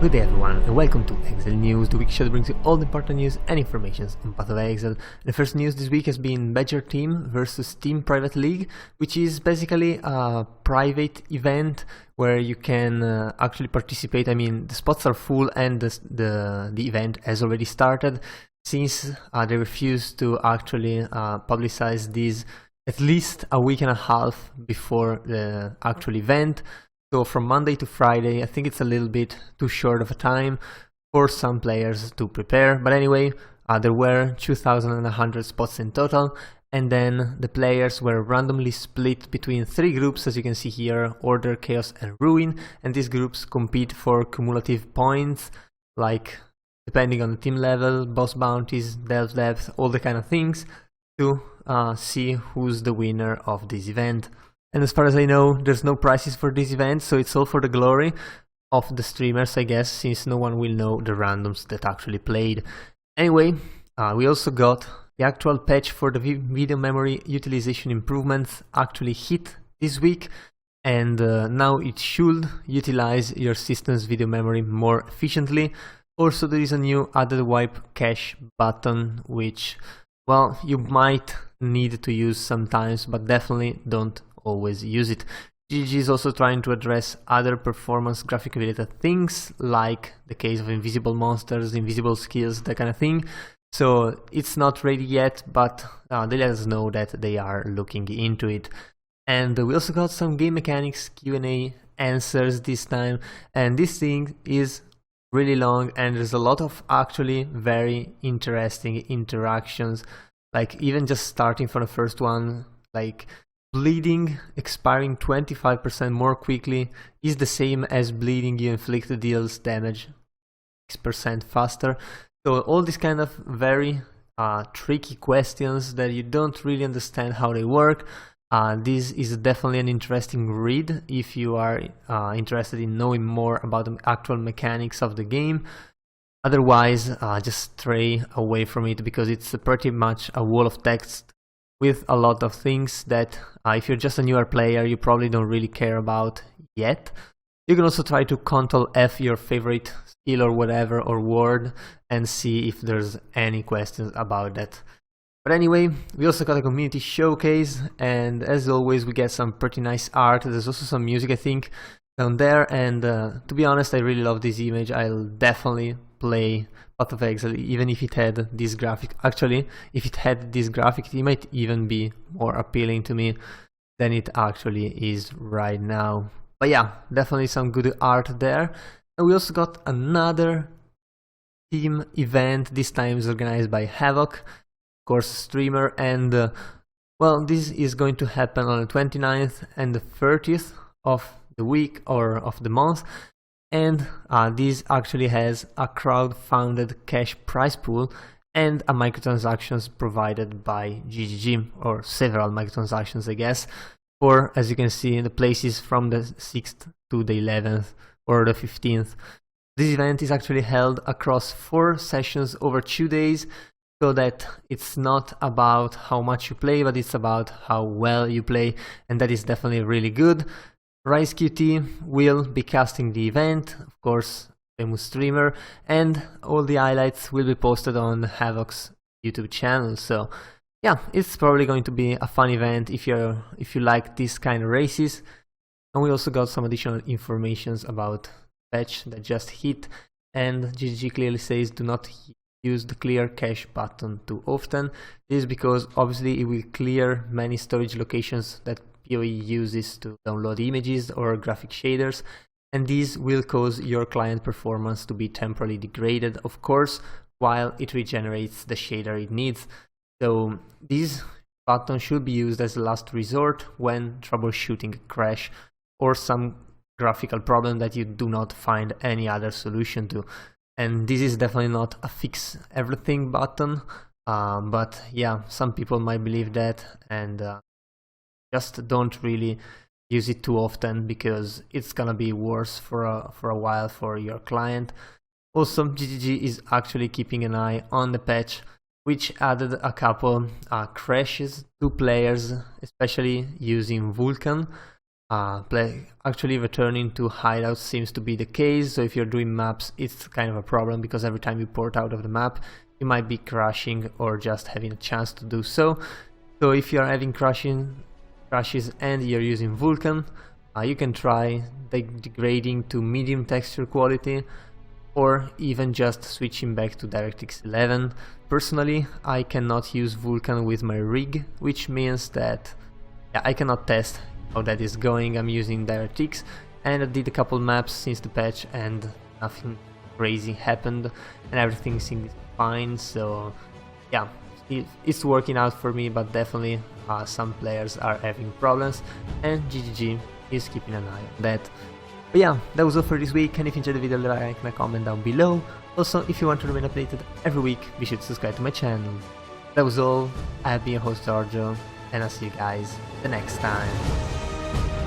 Good day everyone and welcome to Exile News, the week show that brings you all the important news and information on Path of Exile. The first news this week has been Badger Team versus Team Private League, which is basically a private event where you can actually participate. I mean, the spots are full and the event has already started, since they refused to actually publicize this at least a week and a half before the actual event. So from Monday to Friday, I think it's a little bit too short of a time for some players to prepare. But anyway, there were 2,100 spots in total, and then the players were randomly split between 3 groups, as you can see here: Order, Chaos and Ruin. And these groups compete for cumulative points, like depending on the team level, boss bounties, delve depth, all the kind of things, to see who's the winner of this event. And as far as I know, there's no prizes for this event, so it's all for the glory of the streamers, I guess, since no one will know the randoms that actually played. Anyway, we also got the actual patch for the video memory utilization improvements actually hit this week, and now it should utilize your system's video memory more efficiently. Also, there is a new added wipe cache button, which, well, you might need to use sometimes, but definitely don't always use it. GG is also trying to address other performance graphic related things, like the case of invisible monsters, invisible skills, that kind of thing. So it's not ready yet, but they let us know that they are looking into it. And we also got some game mechanics Q&A answers this time, and this thing is really long and there's a lot of actually very interesting interactions, like even just starting from the first one, like bleeding expiring 25% more quickly is the same as bleeding you inflict deals damage 6% faster. So all these kind of very tricky questions that you don't really understand how they work. This is definitely an interesting read if you are interested in knowing more about the actual mechanics of the game. Otherwise, just stray away from it, because it's pretty much a wall of text with a lot of things that if you're just a newer player, you probably don't really care about yet. You can also try to Ctrl+F your favorite skill or whatever, or word, and see if there's any questions about that. But anyway, we also got a community showcase, and as always we get some pretty nice art. There's also some music, I think, down there, and to be honest, I really love this image. I'll definitely play Path of Exile even if it had this graphic. Actually, if it had this graphic, it might even be more appealing to me than it actually is right now. But yeah, definitely some good art there. And we also got another team event. This time is organized by Havoc, of course, streamer, and well, this is going to happen on the 29th and the 30th of the week, or of the month. And this actually has a crowd-funded cash prize pool and a microtransactions provided by GGG, or several microtransactions, I guess, for, as you can see, the places from the 6th to the 11th or the 15th. This event is actually held across 4 sessions over 2 days, so that it's not about how much you play, but it's about how well you play, and that is definitely really good. Rise QT will be casting the event, of course, famous streamer, and all the highlights will be posted on Havoc's YouTube channel. So yeah, it's probably going to be a fun event if you like this kind of races. And we also got some additional informations about patch that just hit, and GG clearly says do not use the clear cache button too often. This is because obviously it will clear many storage locations that PoE uses to download images or graphic shaders, and these will cause your client performance to be temporarily degraded, of course, while it regenerates the shader it needs. So this button should be used as a last resort when troubleshooting a crash or some graphical problem that you do not find any other solution to. And this is definitely not a fix everything button, but yeah, some people might believe that, and just don't really use it too often, because it's gonna be worse for a while for your client. Also, GGG is actually keeping an eye on the patch, which added a couple crashes to players, especially using Vulkan. actually returning to hideouts seems to be the case. So if you're doing maps, it's kind of a problem, because every time you port out of the map, you might be crashing or just having a chance to do so. So if you're having crashes and you're using Vulkan, you can try degrading to medium texture quality, or even just switching back to DirectX 11. Personally, I cannot use Vulkan with my rig, which means that I cannot test how that is going. I'm using DirectX, and I did a couple maps since the patch and nothing crazy happened and everything seems fine. So yeah, it's working out for me, but definitely some players are having problems, and GGG is keeping an eye on that. But yeah, that was all for this week, and if you enjoyed the video, like and comment down below. Also, if you want to remain updated every week, be sure to subscribe to my channel. That was all. I have been your host Giorgio, and I'll see you guys the next time.